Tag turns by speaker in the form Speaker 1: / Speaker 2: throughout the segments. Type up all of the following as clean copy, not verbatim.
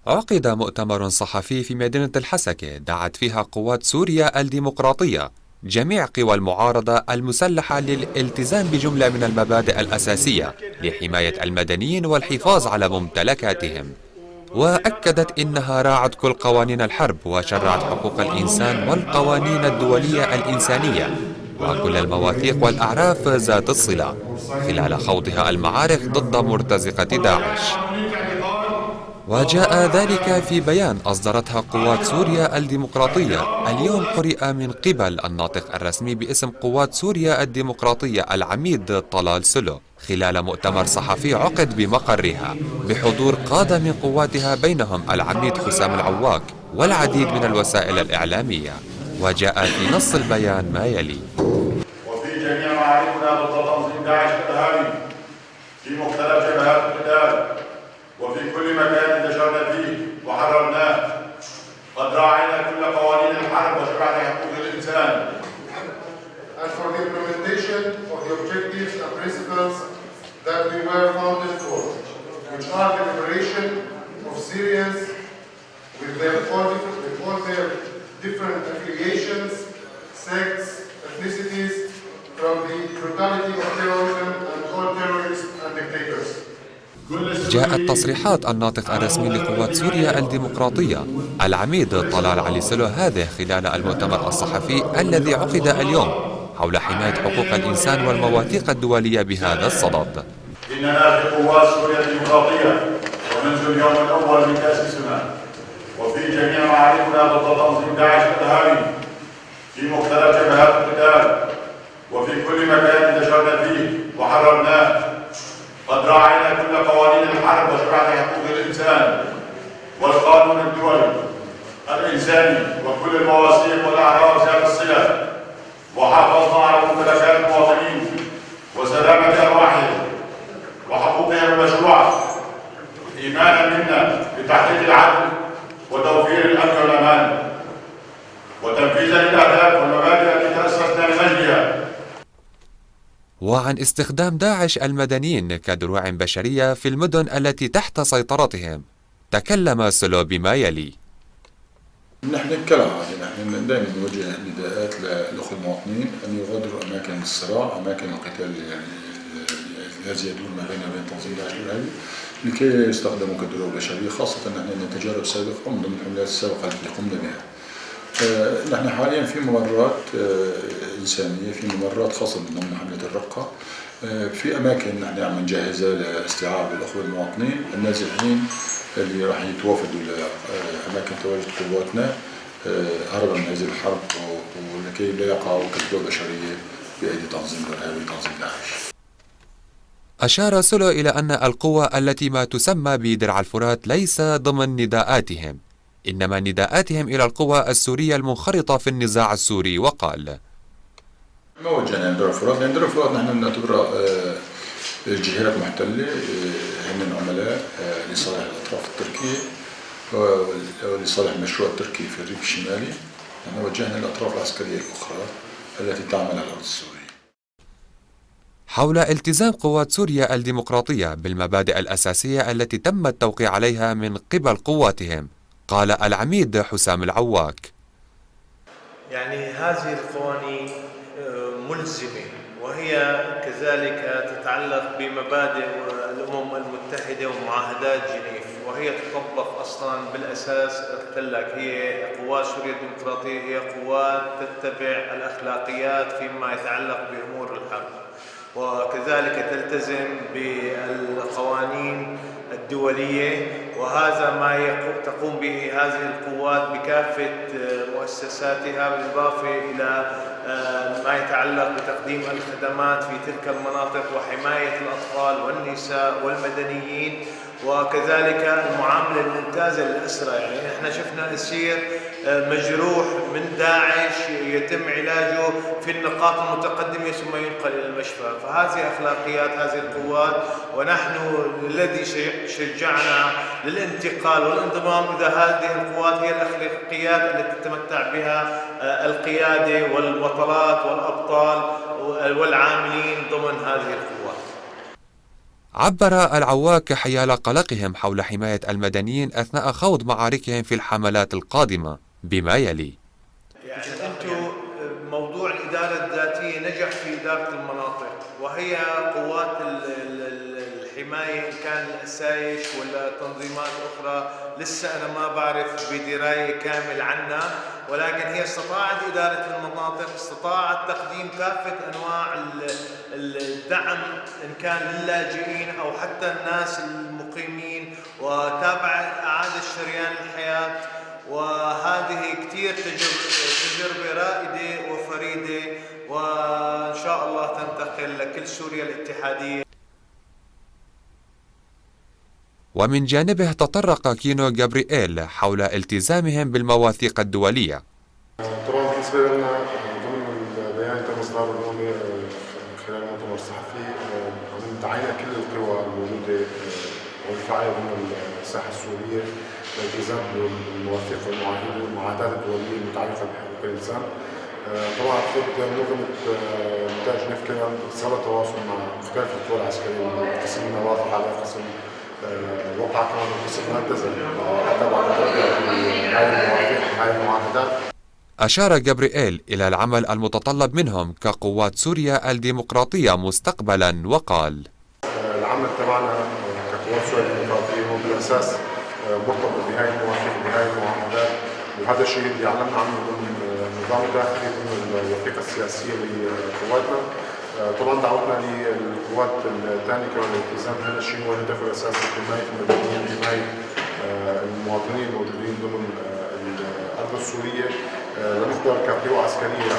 Speaker 1: عقد مؤتمر صحفي في مدينة الحسكة دعت فيها قوات سوريا الديمقراطية جميع قوى المعارضة المسلحة للالتزام بجملة من المبادئ الأساسية لحماية المدنيين والحفاظ على ممتلكاتهم. وأكدت إنها راعت كل قوانين الحرب وشرعت حقوق الإنسان والقوانين الدولية الإنسانية وكل المواثيق والأعراف ذات الصلة خلال خوضها المعارك ضد مرتزقة داعش. وجاء ذلك في بيان أصدرتها قوات سوريا الديمقراطية اليوم، قرئ من قبل الناطق الرسمي باسم قوات سوريا الديمقراطية العميد طلال سلو خلال مؤتمر صحفي عقد بمقرها بحضور قادة من قواتها بينهم العميد حسام العواق والعديد من الوسائل الإعلامية. وجاء في نص البيان ما يلي:
Speaker 2: وفي جميع معاركنا ضد تنظيم داعش الإرهابي في مختلف جبهات القتال وفي كل مكان انتشرنا فيه وحررناه، قد راعينا كل قوانين الحرب وشرعنا حقوق الإنسان.
Speaker 3: And for the implementation of the objectives and principles that we were founded for, which are the liberation of Syrians with all their different affiliations, sects, ethnicities, from the brutality of terrorism and all terrorists and dictators.
Speaker 1: جاءت تصريحات الناطق الرسمي لقوات سوريا الديمقراطية العميد طلال علي سلو هذه خلال المؤتمر الصحفي الذي عقد اليوم حول حماية حقوق الإنسان والمواثيق الدولية بهذا الصدد.
Speaker 2: إننا في قوات سوريا الديمقراطية ومنذ اليوم الأول من تأسيسنا وفي جميع معاركنا ضد تنظيم داعش الإرهابي في مختلف جبهات القتال وفي كل مكان انتشرنا فيه وحررناه، قد راعينا كل قوانين الحرب وشرعنا حقوق الإنسان والقانون الدولي الإنساني وكل المواثيق والأعراف ذات الصلة، وحافظنا على ممتلكات المواطنين وسلامة أرواحهم وحقوقهم المشروعة إيمانا منا بتحقيق العدل وتوفير الأمن والأمان وتنفيذا للأهداف والمبادئ التي تأسسنا من أجلها.
Speaker 1: وعن استخدام داعش المدنيين كدروع بشرية في المدن التي تحت سيطرتهم تكلم سلو بما يلي:
Speaker 4: نحن كالعادة نحن دائما نوجه نداءات للأخوة المواطنين أن يغادروا أماكن الصراع، أماكن القتال الذي يدور ما بين تنظيم داعش الإرهابي لكي يستخدموا كدروع بشرية، خاصة نحن نتجارب سابقة من ضمن الحملات السابقة التي قمنا بها. نحن حاليا في ممرات إنسانية، في ممرات خاصة من ضمن حملة الرقة، في أماكن نحن عم نجهزها لاستيعاب الأخوة المواطنين النازحين اللي راح يتوافدوا لأماكن تواجد قواتنا هربا من هذه الحرب ولكي لا يقعوا كدروع بشرية بأيدي تنظيم الإرهابي تنظيم داعش.
Speaker 1: أشار سلو إلى أن القوة التي ما تسمى بدرع الفرات ليس ضمن نداءاتهم، إنما نداءاتهم إلى القوى السورية المنخرطة في النزاع السوري، وقال:
Speaker 4: ما وجهنا درع الفرات، لأن درع الفرات نحن نعتبرها جهات محتلة، هم عملاء لصالح الأطراف التركية ولصالح المشروع التركي في الريف الشمالي. نحن وجهنا للأطراف العسكرية الأخرى التي تعمل على الأرض السورية.
Speaker 1: حول التزام قوات سوريا الديمقراطية بالمبادئ الأساسية التي تم التوقيع عليها من قبل قواتهم، قال العميد حسام العواق:
Speaker 5: يعني هذه القوانين ملزمة وهي كذلك تتعلق بمبادئ الأمم المتحدة ومعاهدات جنيف، وهي تطبق أصلا بالأساس. قلت لك هي قوات سوريا الديمقراطية هي قوات تتبع الأخلاقيات فيما يتعلق بأمور الحرب، وكذلك تلتزم بالقوانين الدولية، وهذا ما تقوم به هذه القوات بكافة مؤسساتها، بالإضافة إلى ما يتعلق بتقديم الخدمات في تلك المناطق وحماية الأطفال والنساء والمدنيين، وكذلك المعاملة الممتازة للأسرى. يعني احنا شفنا أسير مجروح من داعش يتم علاجه في النقاط المتقدمة ثم ينقل إلى المشفى، فهذه أخلاقيات هذه القوات، ونحن الذي شجعنا للانتقال والانضمام إلى هذه القوات هي الأخلاقيات التي تتمتع بها القيادة والبطلات والأبطال والعاملين ضمن هذه القوات.
Speaker 1: عبر العواك حيال قلقهم حول حماية المدنيين أثناء خوض معاركهم في الحملات القادمة بما يلي:
Speaker 5: يعني أنتم موضوع الإدارة الذاتية نجح في إدارة المناطق، وهي قوات الحماية إن كان الأسايش ولا تنظيمات أخرى لسه أنا ما بعرف بدراية كامل عنها، ولكن هي استطاعت إدارة المناطق، استطاعت تقديم كافة أنواع الدعم إن كان للاجئين أو حتى الناس المقيمين، وتابعت إعادة شريان الحياة. وهذه كثير تجربة رائدة وفريدة، وإن شاء الله تنتقل لكل سوريا الاتحادية.
Speaker 1: ومن جانبه تطرق كينو جابرييل حول التزامهم بالمواثيق الدولية.
Speaker 3: طبعا بالنسبة لنا ضمن البيان اللي تم إصداره اليوم من خلال المؤتمر الصحفي دعينا كل القوى الموجودة والفاعلة ضمن الساحة السورية للالتزام بالمواثيق والمعاهدات الدولية المتعلقة بحقوق الإنسان. طبعا خد منظمة إنتاج نفط كان صار تواصل مع مختلف القوى العسكرية، قسم النوافذ على قسم وقع كمان قسم مهندسة حتى بعد هاي المواثيق وهاي المعاهدات.
Speaker 1: أشار جابرييل إلى العمل المتطلب منهم كقوات سوريا الديمقراطية مستقبلا وقال:
Speaker 3: العمل تبعنا كقوات سوريا الديمقراطية هو بالأساس مرتبط بهاي المواثيق وبهاي المعاهدات، وهذا الشيء اللي أعلنا عنه ضمن النظام الداخلي ضمن الوثيقة السياسية لقواتنا. طبعا دعوتنا للقوات الثانية كمان الالتزام بهذا الشيء هو الهدف الأساسي حماية المدنيين، حماية المواطنين الموجودين ضمن الأرض السورية. لنقدر كقوى عسكرية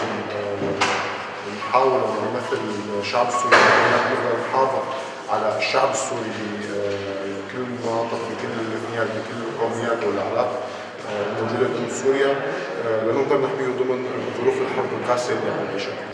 Speaker 3: نحاول نمثل الشعب السوري، نقدر نحافظ على الشعب السوري بكل المناطق بكل الاثنيات بكل القوميات والأعراق الموجودة ضمن سوريا، لنقدر نحميه ضمن ظروف الحرب القاسية اللي عم نعيشها.